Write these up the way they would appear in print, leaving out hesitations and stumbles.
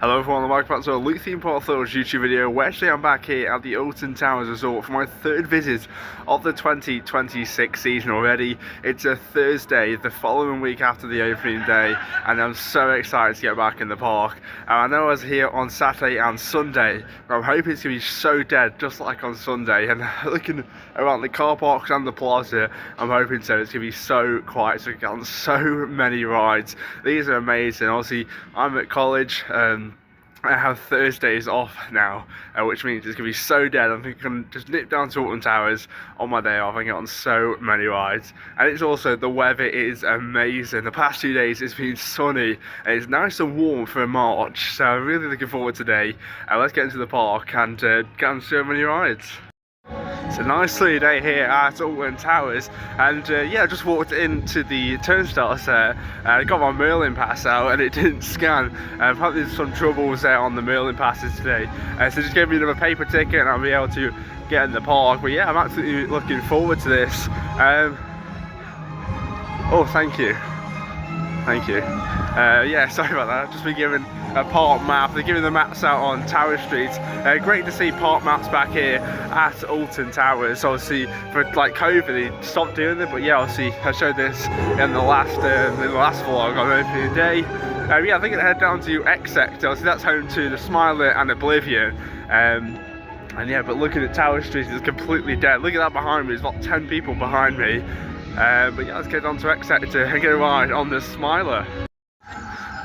Hello everyone, and welcome back to a Luke Theme Park Thrills YouTube video, where today I'm back here at the Alton Towers Resort for my third visit of the 2026 season already. It's a Thursday, the following week after the opening day, and I'm so excited to get back in the park. I know I was here on Saturday and Sunday, but I'm hoping it's going to be so dead, just like on Sunday. And looking around the car parks and the plaza, I'm hoping so. It's going to be so quiet, so we get on so many rides. These are amazing. Obviously, I'm at college. I have Thursdays off now, which means it's going to be so dead. I think I can just nip down to Alton Towers on my day off and get on so many rides. And it's also, the weather is amazing. The past 2 days it's been sunny and it's nice and warm for March, so I'm really looking forward to today. Let's get into the park and get on so many rides. It's a nice sunny day here at Alton Towers, and yeah, I just walked into the turnstiles there. I got my Merlin pass out and it didn't scan. I've had some troubles there on the Merlin passes today, so just gave me another paper ticket and I'll be able to get in the park. But yeah, I'm absolutely looking forward to this. Oh, thank you. Thank you. Yeah, sorry about that. I've just been given a park map. They're giving the maps out on Tower Street. Great to see park maps back here at Alton Towers. Obviously, for like COVID, they stopped doing them. But yeah, obviously, I showed this in the last vlog on opening day. Yeah, I think I head down to X Sector. Obviously, that's home to the Smiler and Oblivion. And yeah, but looking at Tower Street, it's completely dead. Look at that behind me. There's about 10 people behind me. But yeah, let's get on to X Sector and get a ride on the Smiler.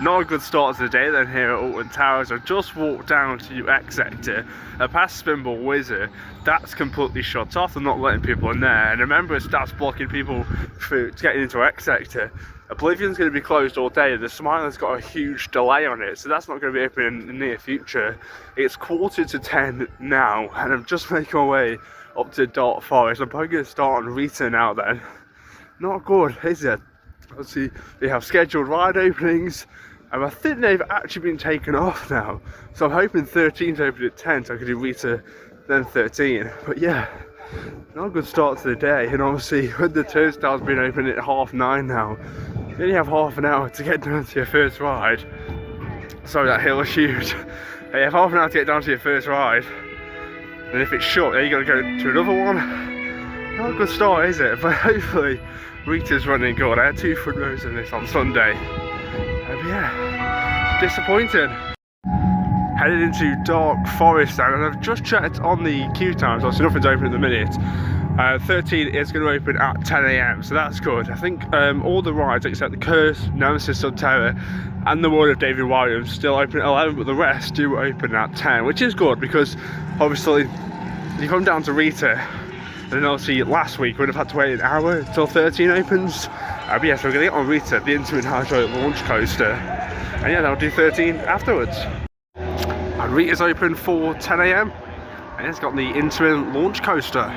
Not a good start to the day then here at Alton Towers. I've just walked down to X Sector, past Spinball Wizard. That's completely shut off. They're not letting people in there. And remember, that's blocking people from getting into X Sector. Oblivion's going to be closed all day. The Smiler's got a huge delay on it, so that's not going to be open in the near future. It's 9:45 now, and I'm just making my way up to Dark Forest. I'm probably going to start on Rita now then. Not good, is it? Obviously, they have scheduled ride openings, and I think they've actually been taken off now. So I'm hoping 13's open at 10, so I could do Rita, then 13. But yeah, not a good start to the day. And obviously, with the turnstiles being open at 9:30 now, you only have half an hour to get down to your first ride. Sorry, that hill is huge. You have half an hour to get down to your first ride. And if it's short, then you got to go to another one. Not a good start, is it? But hopefully, Rita's running good. I had 2 front rows in this on Sunday. Yeah, disappointing. Headed into Dark Forest now, and I've just checked on the queue times. Obviously, nothing's open at the minute. 13 is going to open at 10 AM, so that's good. I think all the rides except the Curse, Nemesis, Subterra, and the World of David Williams still open at 11, but the rest do open at 10, which is good because obviously you come down to Rita. And obviously last week we'd have had to wait an hour until 13 opens. But yeah, so we're going to get on Rita, the Intimate Hydraulic Launch Coaster. And yeah, they'll do 13 afterwards. And Rita's open for 10 AM. And it's got the Intimate Launch Coaster.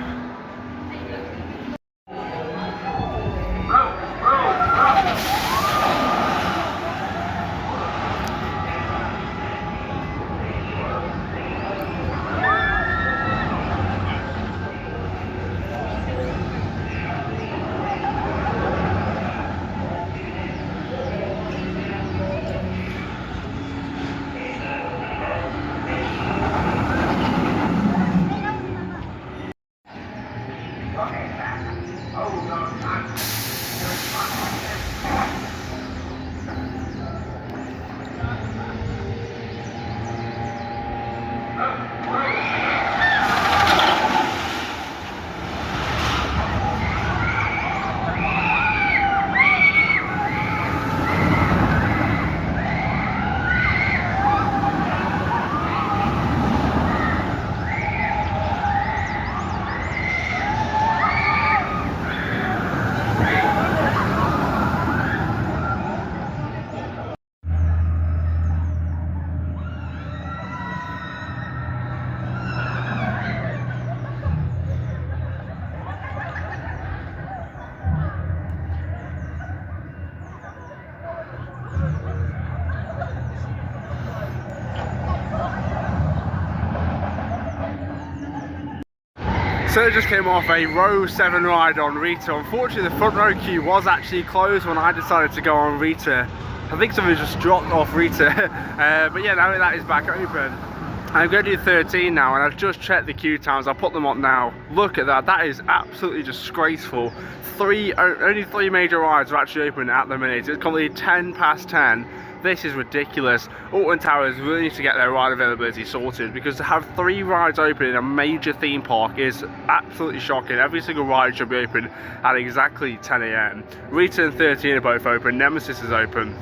So I just came off a row 7 ride on Rita. Unfortunately, the front row queue was actually closed when I decided to go on Rita. I think somebody just dropped off Rita. But yeah, now that is back open. I'm going to do 13 now, and I've just checked the queue times. I'll put them up now. Look at that. That is absolutely disgraceful. Only 3 major rides are actually open at the minute. It's currently 10 past 10. This is ridiculous. Alton Towers really need to get their ride availability sorted, because to have 3 rides open in a major theme park is absolutely shocking. Every single ride should be open at exactly 10 AM. Rita and 13 are both open. Nemesis is open.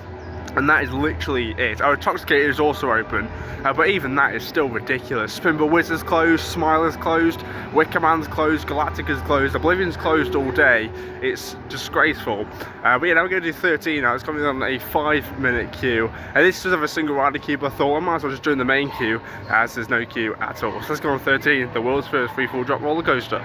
And that is literally it. Our Intoxicator is also open, but even that is still ridiculous. Spinball Wizard's closed, Smiler's closed, Wicker Man's closed, Galactica's closed, Oblivion's closed all day. It's disgraceful. But yeah, now we're going to do 13 now. It's coming on a 5-minute queue. And this does have a single rider queue, but I thought I might as well just join the main queue, as there's no queue at all. So let's go on 13, the world's first free-fall drop roller coaster.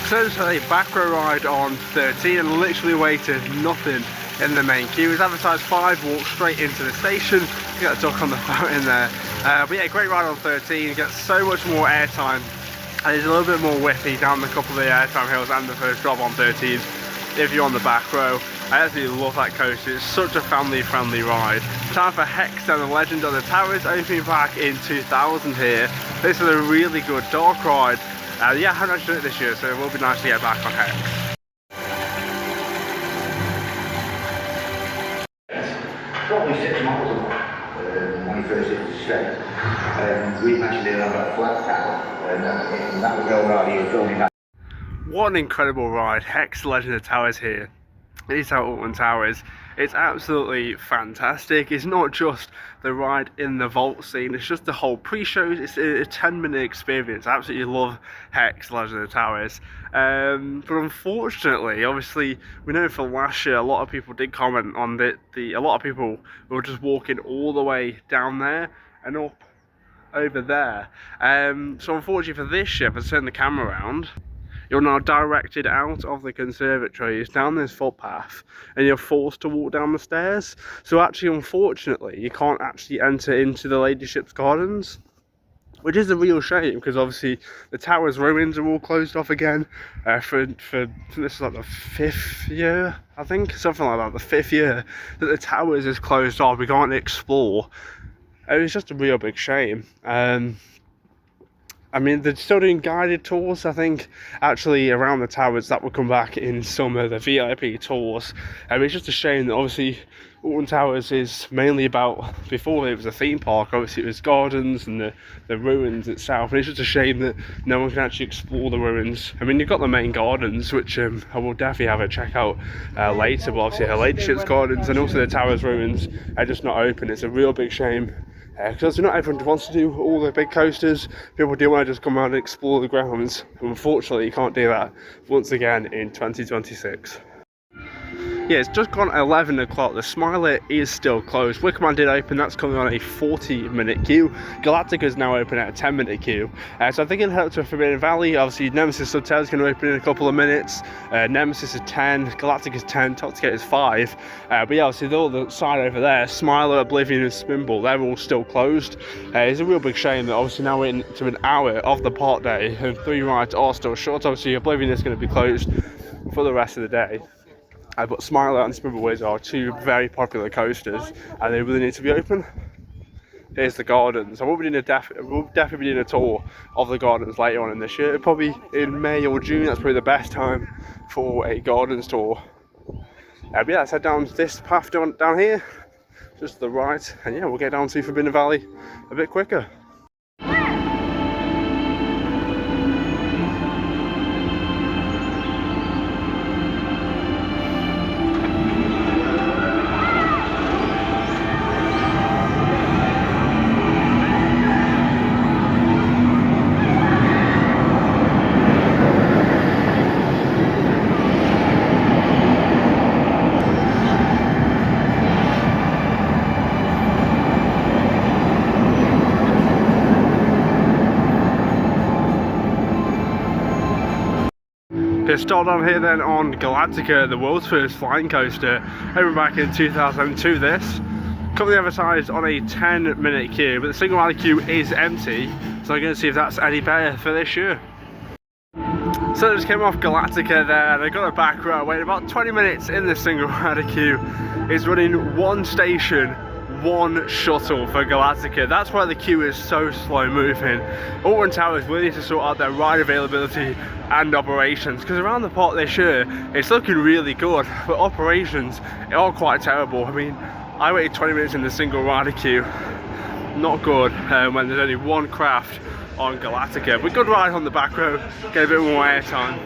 So it's a back row ride on 13 and literally waited nothing in the main queue. It's advertised 5, walk straight into the station. You got a duck on the fountain there. But yeah, great ride on 13. You get so much more airtime. And it's a little bit more whippy down the couple of the airtime hills and the first drop on 13 if you're on the back row. I absolutely love that coaster. It's such a family friendly ride. Time for Hex and the Legend of the Towers, opening back in 2000 here. This is a really good dark ride. Yeah, I haven't actually done it this year, so it will be nice to get back on Hex. Probably 6 miles away when he first hit the straight. We actually did have a flat tower, and that was all right here, filming that. What an incredible ride. Hex Legend of Towers here. It's at Alton Towers. It's absolutely fantastic. It's not just the ride in the vault scene, it's just the whole pre-show. It's a 10-minute experience. I absolutely love Hex Legend of Towers. But unfortunately, obviously, we know for last year, a lot of people did comment on a lot of people were just walking all the way down there and up over there. So unfortunately for this year, if I turn the camera around, you're now directed out of the conservatories down this footpath, and you're forced to walk down the stairs. So actually, unfortunately, you can't actually enter into the Ladyship's Gardens, which is a real shame, because obviously the tower's ruins are all closed off again for this is like the 5th year, I think, something like that, the 5th year that the towers is closed off. We can't explore. It's just a real big shame. I mean, they're still doing guided tours, I think, actually around the towers. That will come back in summer, the VIP tours. It's just a shame that obviously Alton Towers is mainly about, before it was a theme park, obviously it was gardens and the ruins itself. And it's just a shame that no one can actually explore the ruins. I mean, you've got the main gardens, which I will definitely have a check out later. But obviously her Ladyship's Gardens and also the Towers ruins are just not open. It's a real big shame. Because not everyone wants to do all the big coasters. People do want to just come around and explore the grounds. Unfortunately, you can't do that once again in 2026. Yeah, it's just gone 11 o'clock. The Smiler is still closed. Wicker Man did open. That's coming on a 40-minute queue. Galactica is now open at a 10-minute queue. So I'm thinking head up to Forbidden Valley. Obviously, Nemesis Subtail is going to open in a couple of minutes. Nemesis is 10. Galactica is 10. Toxicator is 5. But yeah, obviously, the other side over there, Smiler, Oblivion, and Spinball, they're all still closed. It's a real big shame that obviously now we're into an hour of the park day and 3 rides are still short. Obviously, Oblivion is going to be closed for the rest of the day. But Smiler and Spinball Wizard are 2 very popular coasters, and they really need to be open. Here's the gardens. We'll definitely be doing a tour of the gardens later on in this year. Probably in May or June. That's probably the best time for a gardens tour. But yeah, let's head down this path down here, just to the right, and yeah, we'll get down to Forbidden Valley a bit quicker. It started on here then on Galactica, the world's first flying coaster, over back in 2002 this. Currently advertised on a 10-minute queue, but the single rider queue is empty, so I'm going to see if that's any better for this year. So they just came off Galactica there, they got a back row, waiting about 20 minutes in the single rider queue. It's running one station, one shuttle for Galactica. That's why the queue is so slow moving. Alton Towers really need to sort out their ride availability and operations, because around the park this year it's looking really good, but operations are quite terrible. I mean, I waited 20 minutes in the single rider queue, not good when there's only one craft on Galactica, but good ride on the back row, get a bit more airtime.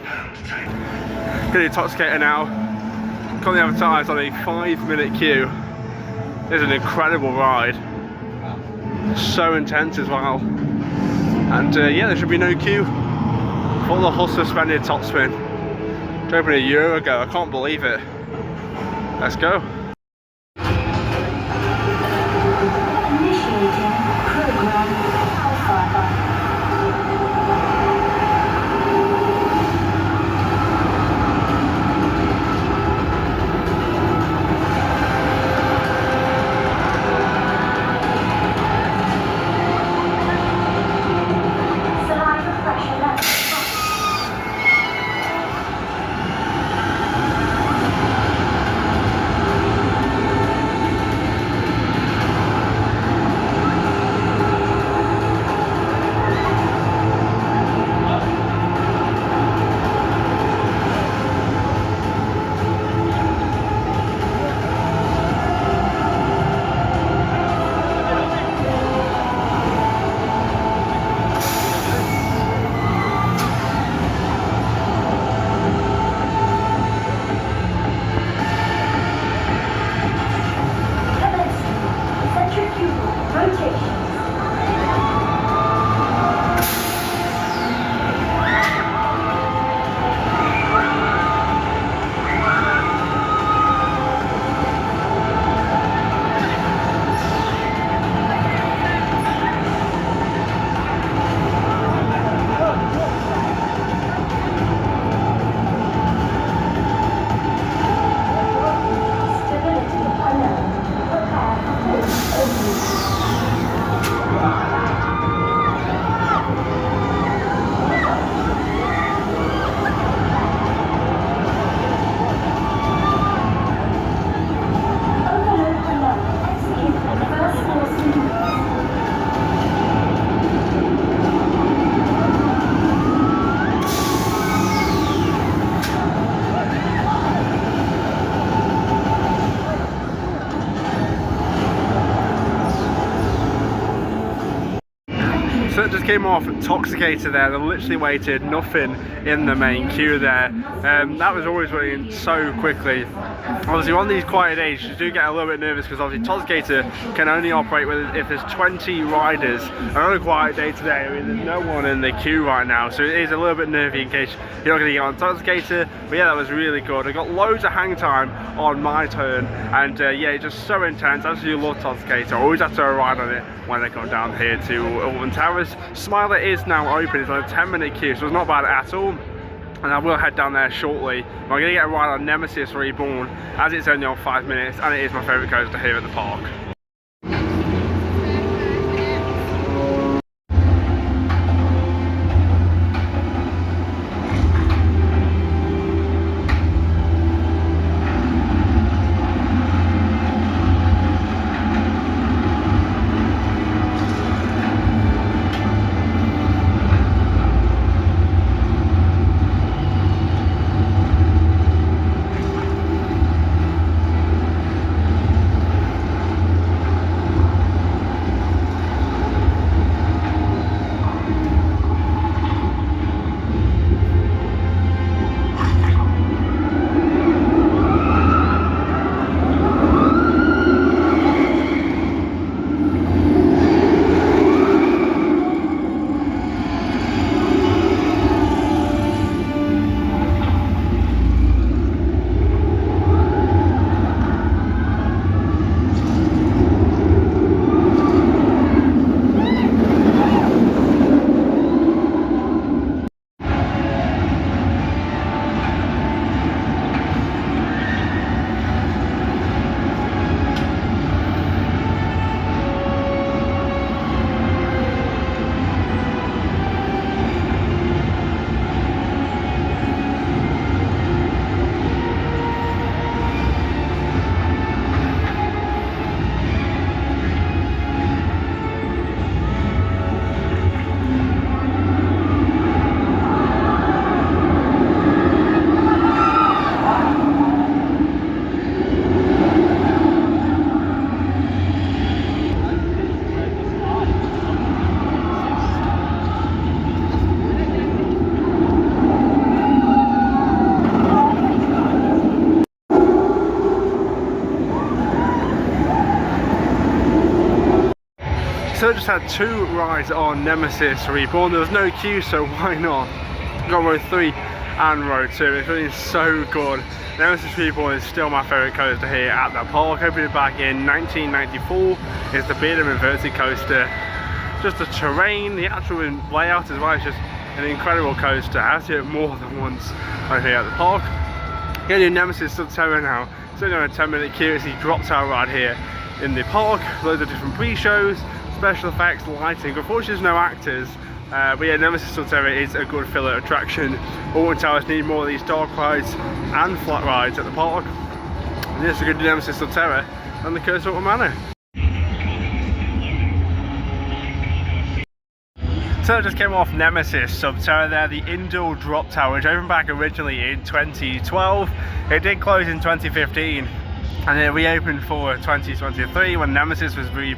Getting Intoxicator now, currently advertised on a 5-minute queue. It's an incredible ride, so intense as well, and yeah, there should be no queue for the Hull suspended topspin. It opened a year ago, I can't believe it. Let's go. Initiating program Alpha. So it just came off Intoxicator there. They literally waited nothing in the main queue there. That was always running so quickly. Obviously on these quiet days you do get a little bit nervous, because obviously Intoxicator can only operate with if there's 20 riders. And on a quiet day today, I mean, there's no one in the queue right now, so it is a little bit nervy in case you're not going to get on Intoxicator. But yeah, that was really good. I got loads of hang time on my turn, and yeah, it's just so intense. Absolutely love Intoxicator. Always have to ride on it when they come down here to Alton Towers. Smiler is now open. It's on a 10-minute queue, so it's not bad at all. And I will head down there shortly. I'm going to get a ride on Nemesis Reborn, as it's only on 5 minutes, and it is my favourite coaster here at the park. So I just had 2 rides on Nemesis Reborn. There was no queue, so why not? Got row 3 and row 2. It's feeling so good. Nemesis Reborn is still my favourite coaster here at the park. Opened back in 1994. It's the Beardham inverted coaster. Just the terrain, the actual layout as well. It's just an incredible coaster. I have to do it more than once over here at the park. Going to do Nemesis Subterra now. It's only on a 10-minute queue. It's the drop tower ride here in the park. Loads of different pre-shows, special effects, lighting. Unfortunately, there's no actors. But yeah, Nemesis Subterra is a good filler attraction. Alton Towers need more of these dark rides and flat rides at the park. And this is a good Nemesis Subterra and the Curse of Manor. So I just came off Nemesis Subterra there, the indoor drop tower, which opened back originally in 2012. It did close in 2015 and it reopened for 2023 when Nemesis was being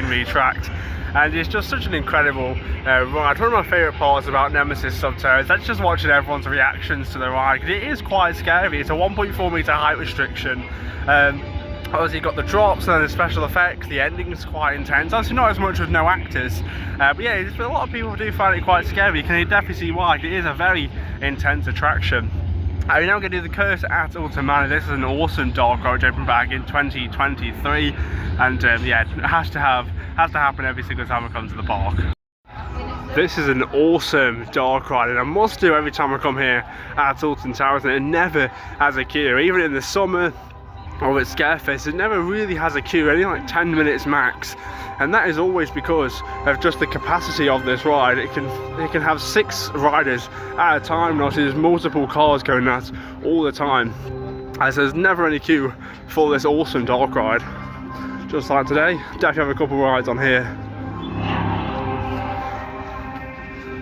retracked. And it's just such an incredible ride. One of my favourite parts about Nemesis Subterra is that's just watching everyone's reactions to the ride, because it is quite scary. It's a 1.4 metre height restriction. Obviously you've got the drops and then the special effects, the ending's quite intense. Obviously not as much with no actors, but yeah, a lot of people do find it quite scary. You can definitely see why. It is a very intense attraction. We're now going to do the Curse at Alton Manor. This is an awesome dark ride, opened back in 2023, and yeah, it has to happen every single time I come to the park. This is an awesome dark ride, and I must do every time I come here at Alton Towers, and it never has a queue. Even in the summer or at Scarefest, it never really has a queue, only like 10 minutes max, and that is always because of just the capacity of this ride. It can have 6 riders at a time, and obviously there's multiple cars going at all the time, as there's never any queue for this awesome dark ride. Just like today, definitely have a couple rides on here.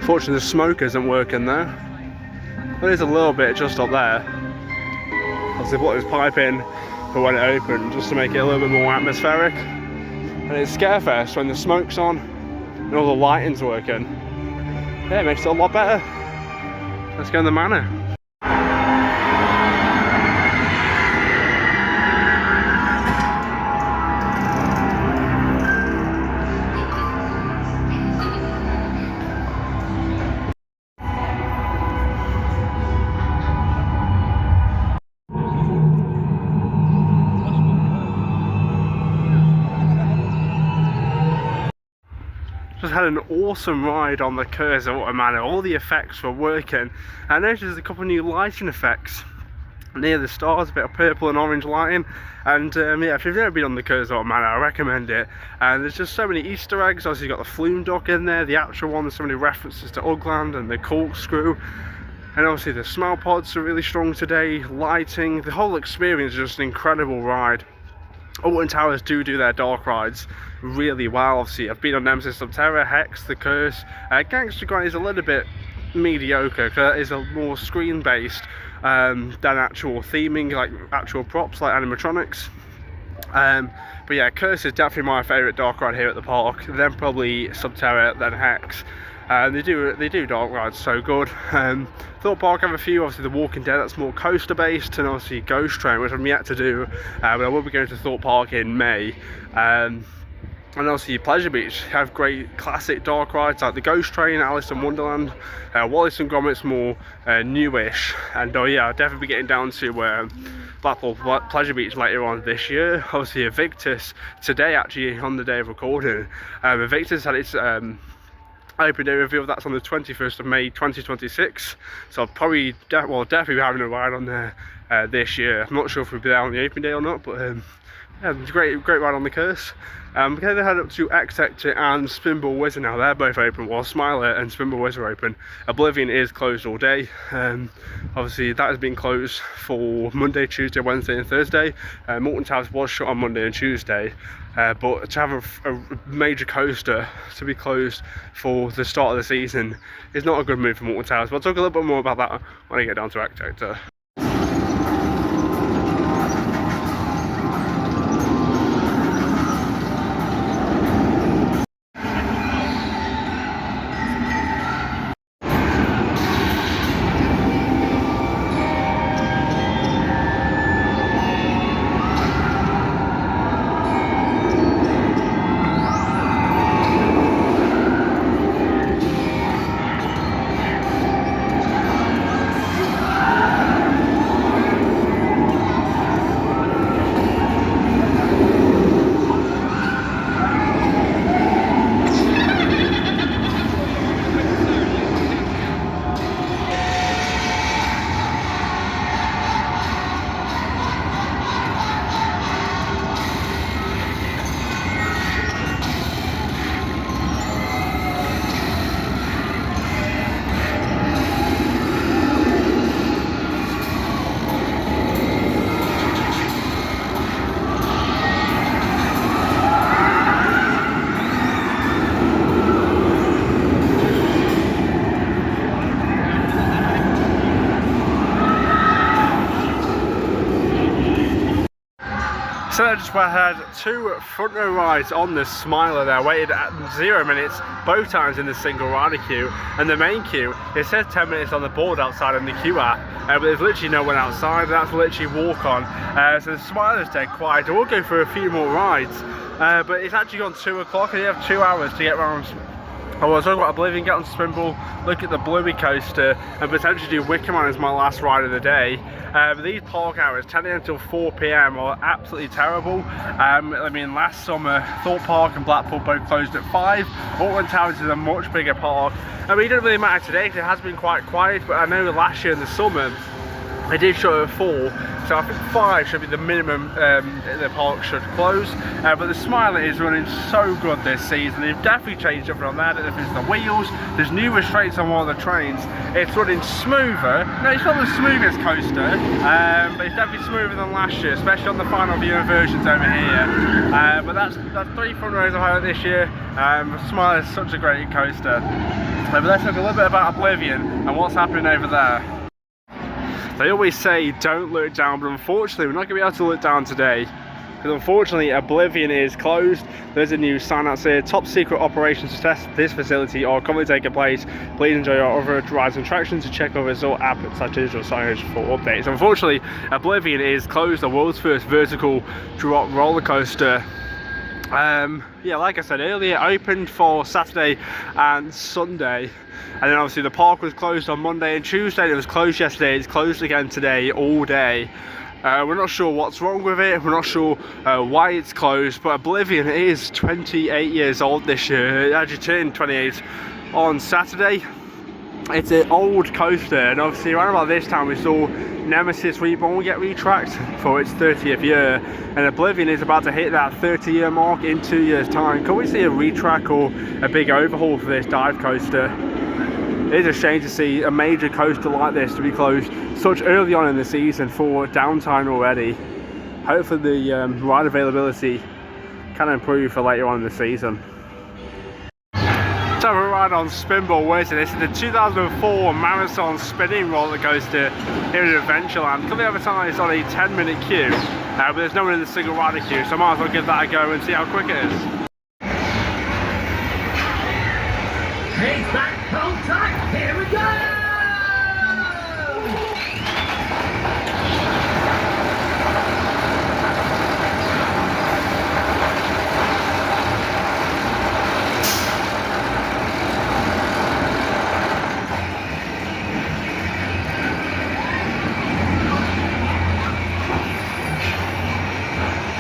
Fortunately the smoke isn't working there. There is a little bit just up there, as they put this pipe in for when it opened, just to make it a little bit more atmospheric. And it's Scarefest when the smoke's on and all the lighting's working. Yeah, it makes it a lot better. Let's go in the manor. Just had an awesome ride on the Curse of Alton Manor. All the effects were working. I noticed there's a couple of new lighting effects near the stars, a bit of purple and orange lighting. And yeah, if you've never been on the Curse of Alton Manor, I recommend it. And there's just so many Easter eggs. Obviously you've got the flume dock in there, the actual one. There's so many references to Ugland and the corkscrew. And obviously the smell pods are really strong today. Lighting, the whole experience is just an incredible ride. Alton Towers do their dark rides really well. Obviously I've been on Nemesis Subterra, Hex, the Curse. Gangster Grind is a little bit mediocre because it is a more screen based than actual theming, like actual props like animatronics. But yeah, Curse is definitely my favourite dark ride here at the park, then probably Subterra, then Hex. They do dark rides so good. Thought Park have a few, obviously the Walking Dead, that's more coaster based, and obviously Ghost Train, which I'm yet to do, but I will be going to Thorpe Park in May. And obviously Pleasure Beach have great classic dark rides like the Ghost Train, Alice in Wonderland. Wallace and Gromit's more newish, and oh yeah, I'll definitely be getting down to Blackpool Pleasure Beach later on this year. Obviously Evictus today, actually on the day of recording, Evictus had its open day reveal. That's on the 21st of May 2026, so I'll probably definitely be having a ride on there this year. I'm not sure if we'll be there on the open day or not, but yeah, it's a great ride on the Curse. Okay, they head up to X Sector and Spinball Wizard now. They're both open, while Smiler and Spinball Wizard are open. Oblivion is closed all day. Obviously that has been closed for Monday, Tuesday, Wednesday and Thursday. Alton Towers was shut on Monday and Tuesday, but to have a major coaster to be closed for the start of the season is not a good move from Alton Towers. But I'll talk a little bit more about that when I get down to X Sector. So I just had 2 front row rides on the Smiler there, waited at 0 minutes both times in the single rider queue, and the main queue, it says 10 minutes on the board outside in the queue app, but there's literally no one outside. That's literally walk on. So the Smiler's dead quiet. I will go for a few more rides, but it's actually gone 2 o'clock and you have 2 hours to get around. I was talking about Oblivion, get on Spinball, look at the Bluey coaster, and potentially do Wickerman as my last ride of the day. But these park hours, 10 AM till 4 PM, are absolutely terrible. I mean, last summer, Thorpe Park and Blackpool both closed at 5. Alton Towers is a much bigger park. I mean, it doesn't really matter today because it has been quite quiet, but I know last year in the summer, they did show at 4, so I think 5 should be the minimum the park should close. But the Smiler is running so good this season. They've definitely changed up on that. I don't know if it's the wheels, there's new restraints on one of the trains. It's running smoother. No, it's not the smoothest coaster, but it's definitely smoother than last year, especially on the final viewer versions over here. But that's 3 front rows of highlight this year. Smiler is such a great coaster. But let's talk a little bit about Oblivion and what's happening over there. They always say don't look down, but unfortunately we're not going to be able to look down today because unfortunately Oblivion is closed. There's a new sign out here: top secret operations to test this facility are currently taking place. Please enjoy our other rides and attractions to check over resort app / digital signage for updates. Unfortunately Oblivion is closed, the world's first vertical drop roller coaster. Yeah, like I said earlier, opened for Saturday and Sunday, and then obviously the park was closed on Monday and Tuesday. It was closed yesterday, it's closed again today all day. We're not sure what's wrong with it, we're not sure why it's closed, but Oblivion is 28 years old this year. It actually turned 28 on Saturday. It's an old coaster, and obviously around about this time we saw Nemesis Reborn get retracked for its 30th year, and Oblivion is about to hit that 30-year mark in 2 years' time. Can we see a retrack or a big overhaul for this dive coaster? It is a shame to see a major coaster like this to be closed such early on in the season for downtime already. Hopefully the ride availability can improve for later on in the season. Let's have a ride on Spinball Wizard. This is the 2004 Marathon spinning roller coaster here in Adventureland. Currently advertised on a 10-minute queue, but there's no one in the single rider queue, so I might as well give that a go and see how quick it is. Take back contact, here we go!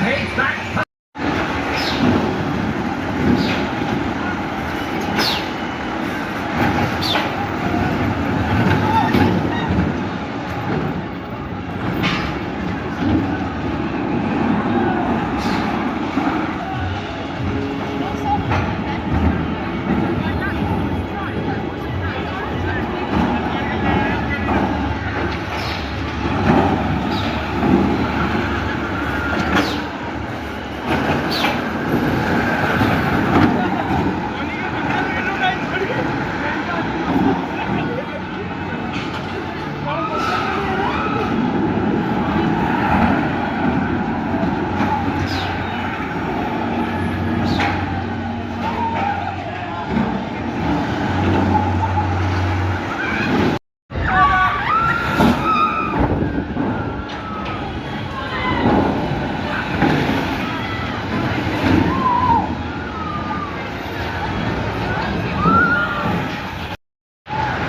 Take back.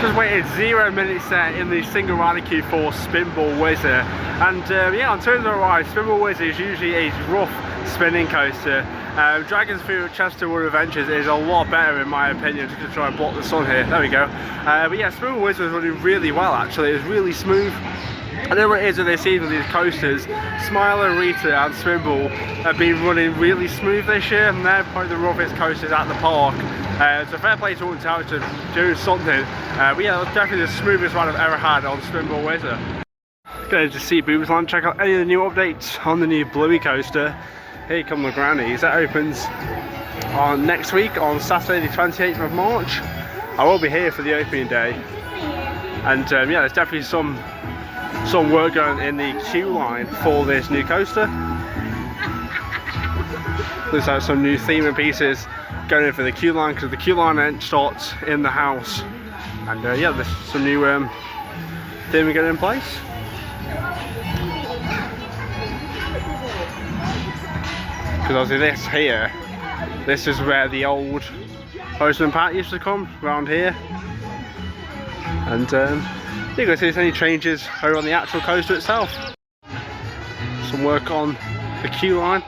Just waited 0 minutes there in the single rider queue for Spinball Wizard, and yeah, in terms of the ride, Spinball Wizard is usually a rough spinning coaster. Dragon's Fury Chesterwood Adventures is a lot better in my opinion. Just gonna try and block the sun here, there we go. But yeah, Spinball Wizard is running really well actually, it's really smooth. I know what it is with this season with these coasters. Smiler, Rita and Spinball have been running really smooth this year, and they're probably the roughest coasters at the park. So fair play to Alton Towers to do something. But yeah, that's definitely the smoothest ride I've ever had on Spinball Wizard. Go to see Boobsland, check out any of the new updates on the new Bluey coaster. Here come the grannies. That opens on next week on Saturday the 28th of March. I will be here for the opening day. And yeah, there's definitely some work going in the queue line for this new coaster. Looks like some new theming pieces going in for the queue line, because the queue line then starts in the house. And yeah, there's some new theming going in place. Because obviously this here, this is where the old Postman Pat used to come, around here. And you can see there's any changes over on the actual coaster itself. Some work on the queue line.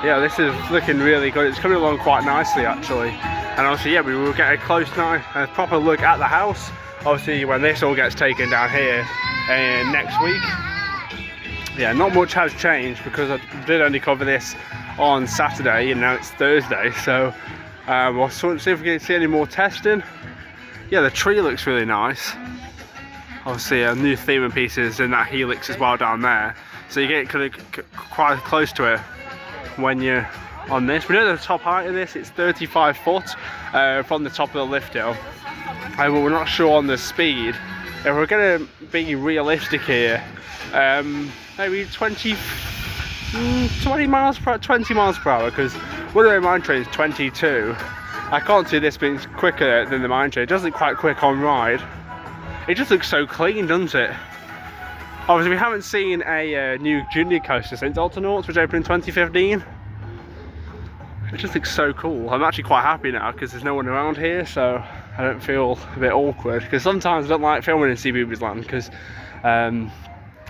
Yeah, this is looking really good. It's coming along quite nicely actually. And obviously, yeah, we will get a close night and a proper look at the house. Obviously, when this all gets taken down here next week. Yeah, not much has changed because I did only cover this on Saturday and now it's Thursday. So we'll see if we can see any more testing. Yeah, the tree looks really nice. Obviously, new theming pieces in that helix as well down there. So you get kind of quite close to it when you're on this. We know the top height of this, it's 35 foot from the top of the lift hill. But we're not sure on the speed. If we're going to be realistic here, maybe 20 miles per hour, because one of the mine trains 22. I can't see this being quicker than the mine train. It does look quite quick on ride. It just looks so clean, doesn't it? Obviously, we haven't seen a new junior coaster since Alton, which opened in 2015. It just looks so cool. I'm actually quite happy now because there's no one around here, so I don't feel a bit awkward. Because sometimes I don't like filming in Sea Land because I don't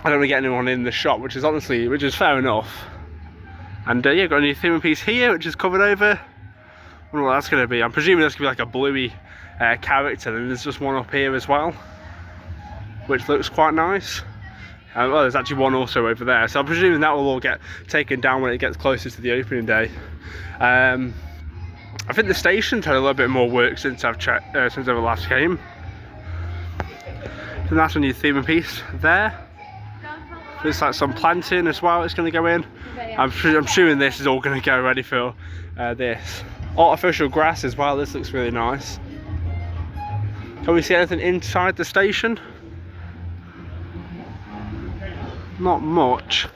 want to get anyone in the shop, which is fair enough. And yeah, got a new theming piece here, which is covered over. I wonder what that's going to be. I'm presuming that's going to be like a bluey character, and there's just one up here as well, which looks quite nice. Well, there's actually one also over there, so I'm presuming that will all get taken down when it gets closer to the opening day. I think the station's had a little bit more work since I've checked, since I last came. So that's a new theming piece there. There's like some planting as well. It's going to go in. I'm assuming this is all going to go ready for this artificial grass as well. This looks really nice. Can we see anything inside the station? Not much.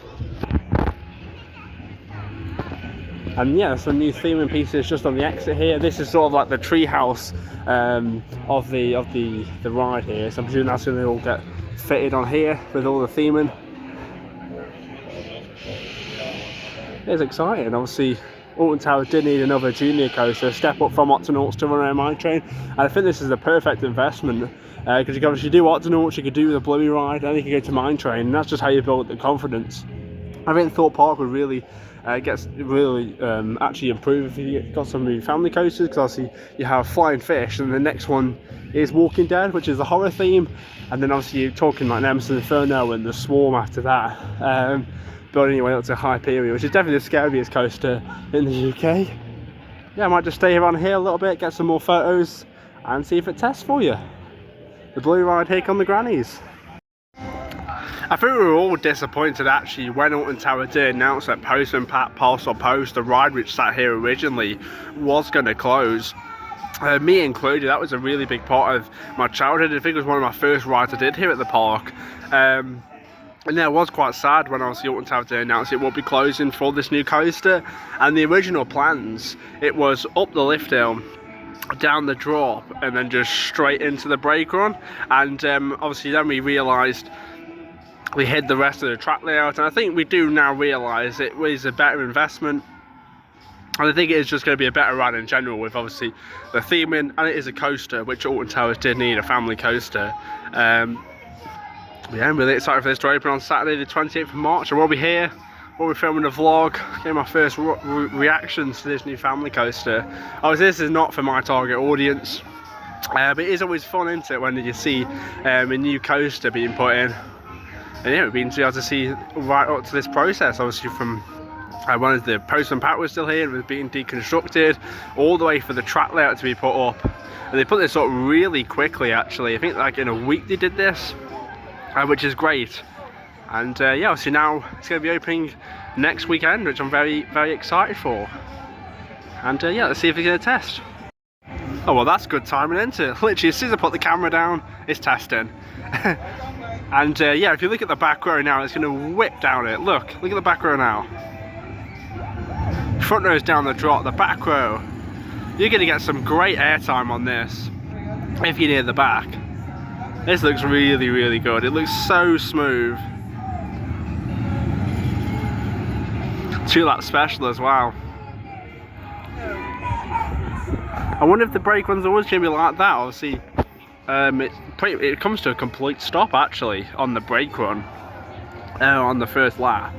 And yeah, some new theming pieces just on the exit here. This is sort of like the tree house of the ride here. So I'm presuming that's going to all get fitted on here with all the theming. It's exciting. Obviously, Alton Tower did need another junior coaster, step up from Octonauts to run around mine train. And I think this is the perfect investment. Because you can obviously do Octonauts, you could do the Bluey ride, and you can go to mine train, and that's just how you build the confidence. I think Thorpe Park would really actually improve if you got some new family coasters, because obviously you have Flying Fish, and the next one is Walking Dead, which is the horror theme, and then obviously you're talking like Nemesis Inferno and the Swarm after that, building your way up to Hyperion, which is definitely the scariest coaster in the UK. Yeah, I might just stay around here a little bit, get some more photos, and see if it tests for you. The Blue Ride here come the grannies. I think we were all disappointed actually when Alton Tower did announce that Postman Pat Parcel Post, the ride which sat here originally, was going to close. Me included. That was a really big part of my childhood. I think it was one of my first rides I did here at the park. And yeah, it was quite sad when I was the Alton Tower to announce it will be closing for this new coaster. And the original plans, it was up the lift hill, down the drop, and then just straight into the brake run. And obviously then we realised we hid the rest of the track layout, and I think we do now realise it was a better investment. And I think it is just going to be a better ride in general with obviously the theming, and it is a coaster, which Alton Towers did need, a family coaster. Yeah, I'm really excited for this to open on Saturday the 28th of March, and we'll be here, we'll be filming a vlog, getting my first reactions to this new family coaster. Obviously this is not for my target audience, but it is always fun, isn't it, when you see a new coaster being put in. And yeah, we've been able to see right up to this process, obviously from when the Postman Pat was still here and was being deconstructed, all the way for the track layout to be put up. And they put this up really quickly actually. I think like in a week they did this, which is great. And yeah, obviously now it's going to be opening next weekend, which I'm very, very excited for. And yeah, let's see if it's going to test. Oh well, that's good timing, isn't it? Literally as soon as I put the camera down, it's testing. And yeah, if you look at the back row now, it's going to whip down it. Look at the back row now. front row is down the drop, the back row, you're going to get some great airtime on this if you're near the back. This looks really, really good. It looks so smooth. 2-lap special as well. I wonder if the brake run's always going to be like that. Obviously, it comes to a complete stop actually on the brake run on the first lap.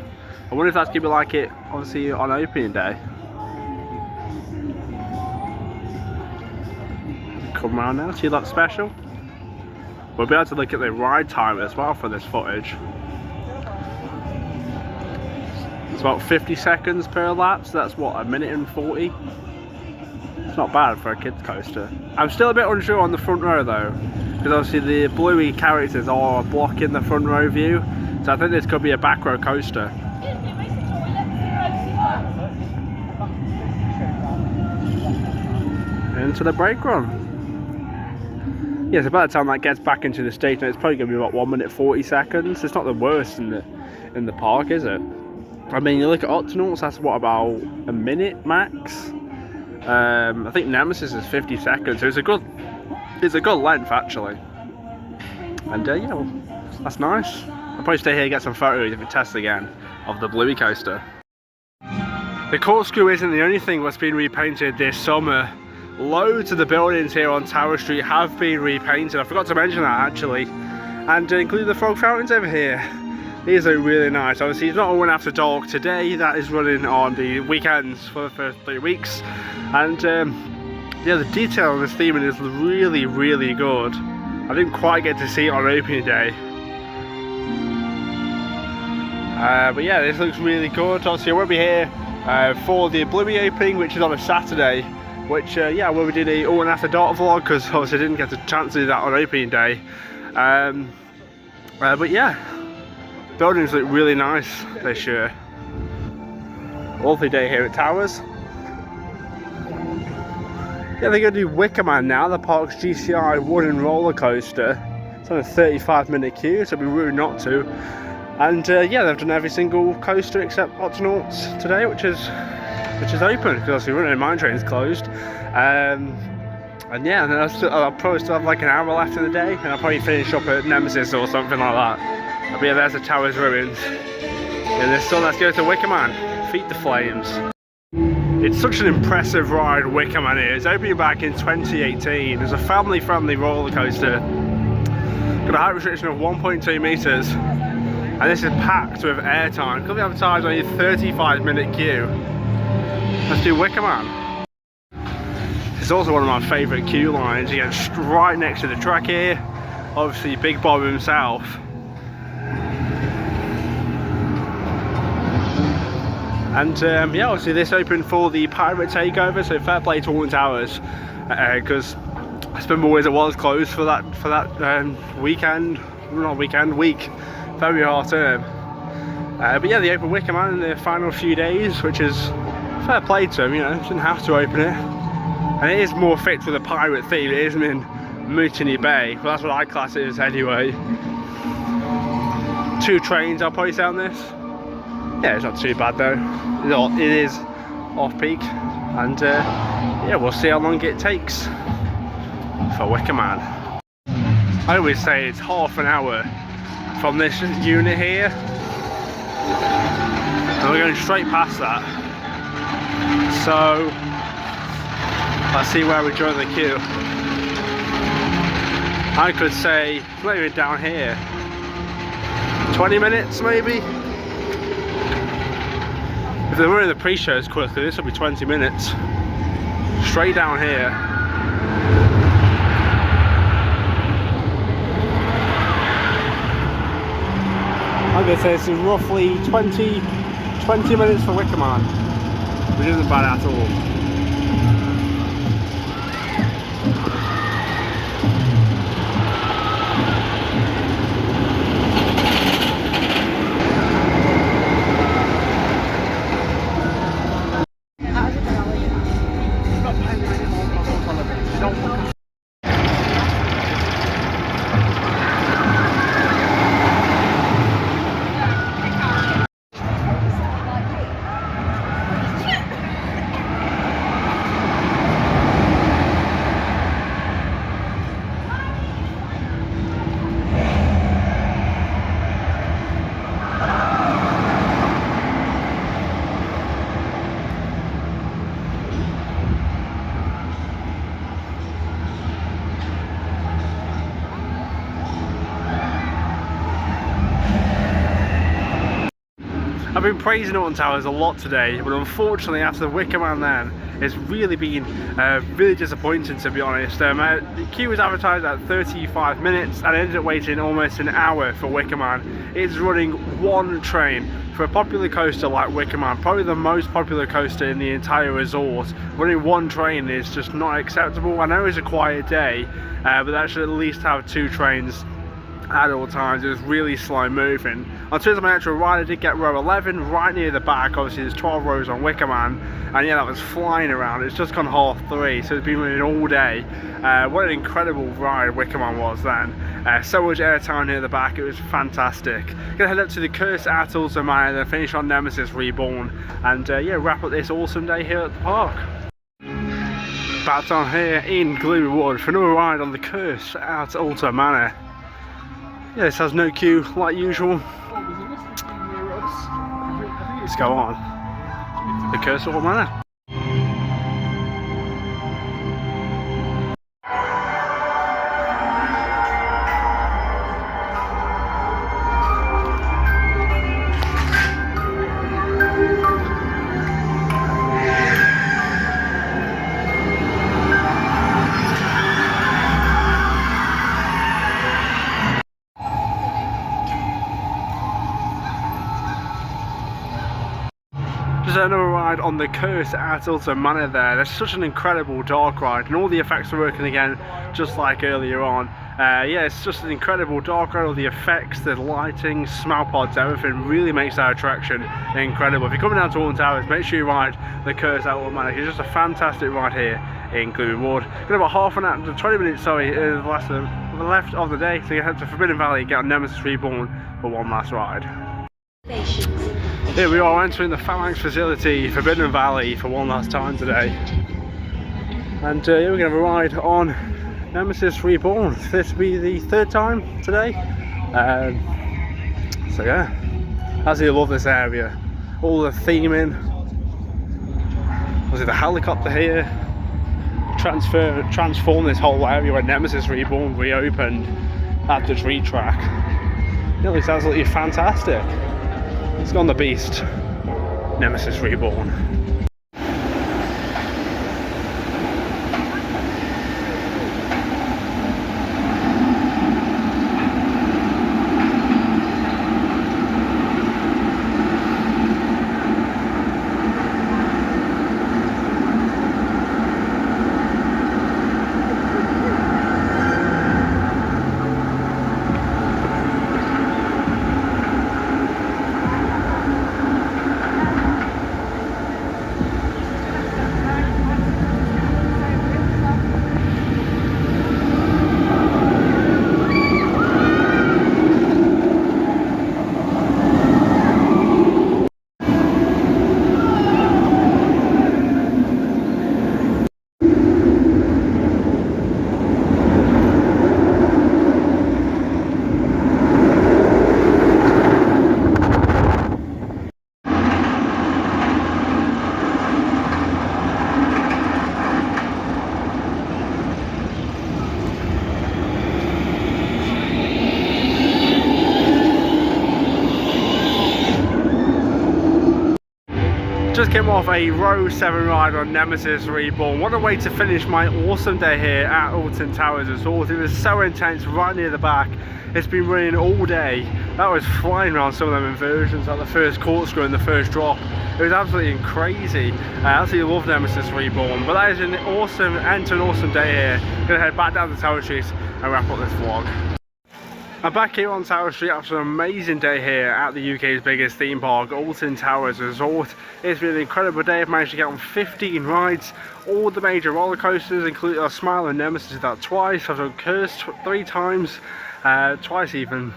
I wonder if that's going to be like it obviously on opening day. Come around now, 2-lap special. We'll be able to look at the ride time as well for this footage. It's about 50 seconds per lap, so that's what, 1:40? It's not bad for a kids coaster. I'm still a bit unsure on the front row though, because obviously the bluey characters are blocking the front row view, so I think this could be a back row coaster. Into the brake run. Yeah, so by the time that gets back into the station, it's probably going to be about 1:40. It's not the worst in the park, is it? I mean, you look at Alton, that's what, about a minute max. I think Nemesis is 50 seconds, so it's a good length actually. And yeah, well, that's nice. I'll probably stay here and get some photos if it tests again of the bluey coaster. The corkscrew isn't the only thing that's been repainted this summer. Loads of the buildings here on Tower Street have been repainted. I forgot to mention that actually, and including the frog fountains over here. These are really nice. Obviously it's not a Run After Dark today, that is running on the weekends for the first 3 weeks, and yeah, the detail on this theming is really, really good. I didn't quite get to see it on opening day, but yeah, this looks really good. Obviously I won't be here for the bluey opening, which is on a Saturday, which yeah, well, we did a Run After Dark vlog because obviously I didn't get a chance to do that on opening day. But yeah, buildings look really nice this year. Lovely day here at Towers. Yeah, they're going to do Wicker Man now, the park's GCI wooden roller coaster. It's on a 35-minute queue, so it'd be rude not to. And yeah, they've done every single coaster except Octonauts today, which is open because obviously Running Mine Train's closed. And yeah, and I'll probably still have like an hour left in the day, and I'll probably finish up at Nemesis or something like that. But yeah, there's the Tower's ruins. And there's still, let's go to Wicker Man, Feed the Flames. It's such an impressive ride, Wicker Man is. Opening back in 2018. It's a family-friendly roller coaster. Got a height restriction of 1.2 meters. And this is packed with airtime. Could be advertised on a 35-minute queue. Let's do Wicker Man. It's also one of my favourite queue lines. You get right next to the track here. Obviously Big Bob himself. And yeah, obviously this opened for the Pirate Takeover, so fair play to Alton Towers, because I spent more as it was closed for that week, very hard term. But yeah, they opened Wicker Man in the final few days, which is fair play to them, you know, didn't have to open it. And it is more fit for the pirate theme, it isn't in Mutiny Bay, well that's what I class it as anyway. 2 trains I'll probably say on this. Yeah, it's not too bad though. It is off-peak, and yeah, we'll see how long it takes for Wicker Man. I always say it's half an hour from this unit here, and we're going straight past that. So let's see where we join the queue. I could say maybe down here 20 minutes maybe. If they're running the pre-shows quickly, this will be 20 minutes. Straight down here. I'm going to say this is roughly 20 minutes for Wicker Man, which isn't bad at all. I've been praising Alton Towers a lot today, but unfortunately after the Wicker Man then, it's really been really disappointing, to be honest. The queue was advertised at 35 minutes and I ended up waiting almost an hour for Wicker Man. It's running one train. For a popular coaster like Wicker Man, probably the most popular coaster in the entire resort, running one train is just not acceptable. I know it's a quiet day, but that should at least have 2 trains at all times. It was really slow moving. On terms of my actual ride, I did get row 11 right near the back. Obviously there's 12 rows on Wicker Man, and yeah, that was flying around. It's just gone 3:30, so it's been running all day. What an incredible ride Wicker Man was then. So much airtime near the back, it was fantastic. Gonna head up to the Curse at Alton Manor, then finish on Nemesis Reborn, and yeah, wrap up this awesome day here at the park. Back on here in Gloomy Wood for another ride on the Curse at Alton Manor. Yeah, this has no queue like usual. Let's go on. The Curse at Alton Manor. Just another ride on the Curse at Alton Manor there. There's such an incredible dark ride and all the effects are working again just like earlier on. Yeah, it's just an incredible dark ride. All the effects, the lighting, smell pods, everything really makes that attraction incredible. If you're coming down to Alton Towers, make sure you ride the Curse at Alton Manor. It's just a fantastic ride here in Gloomy Wood. Got about half an hour, 20 minutes, sorry, left of the day, so you head to Forbidden Valley, get on Nemesis Reborn for one last ride. Here we are entering the Phalanx facility, Forbidden Valley, for one last time today. And yeah, we're going to have a ride on Nemesis Reborn. This will be the 3rd time today. So yeah, absolutely love this area. All the theming. Was it the helicopter here? Transform this whole area when Nemesis Reborn reopened at the tree track. It looks absolutely fantastic. It's gone the beast. Nemesis Reborn. Just came off a row 7 ride on Nemesis Reborn. What a way to finish my awesome day here at Alton Towers Resort. It was so intense right near the back. It's been running all day. That was flying around some of them inversions, like the first corkscrew and the first drop. It was absolutely crazy. I absolutely love Nemesis Reborn. But that is an awesome end to an awesome day here. I'm gonna head back down to Tower Street and wrap up this vlog. I'm back here on Tower Street after an amazing day here at the UK's biggest theme park, Alton Towers Resort. It's been an incredible day. I've managed to get on 15 rides, all the major roller coasters, including Smile and Nemesis, did that twice. I've done Curse 3 times, twice even.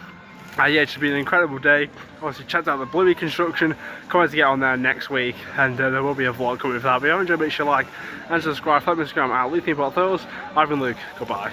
Yeah, it's been an incredible day. Obviously checked out the Bluey construction. Can't wait to get on there next week, and there will be a vlog coming for that. But if you enjoyed, make sure you like and subscribe. Follow me on Instagram at LukeThemeParkTales. I've been Luke. Goodbye.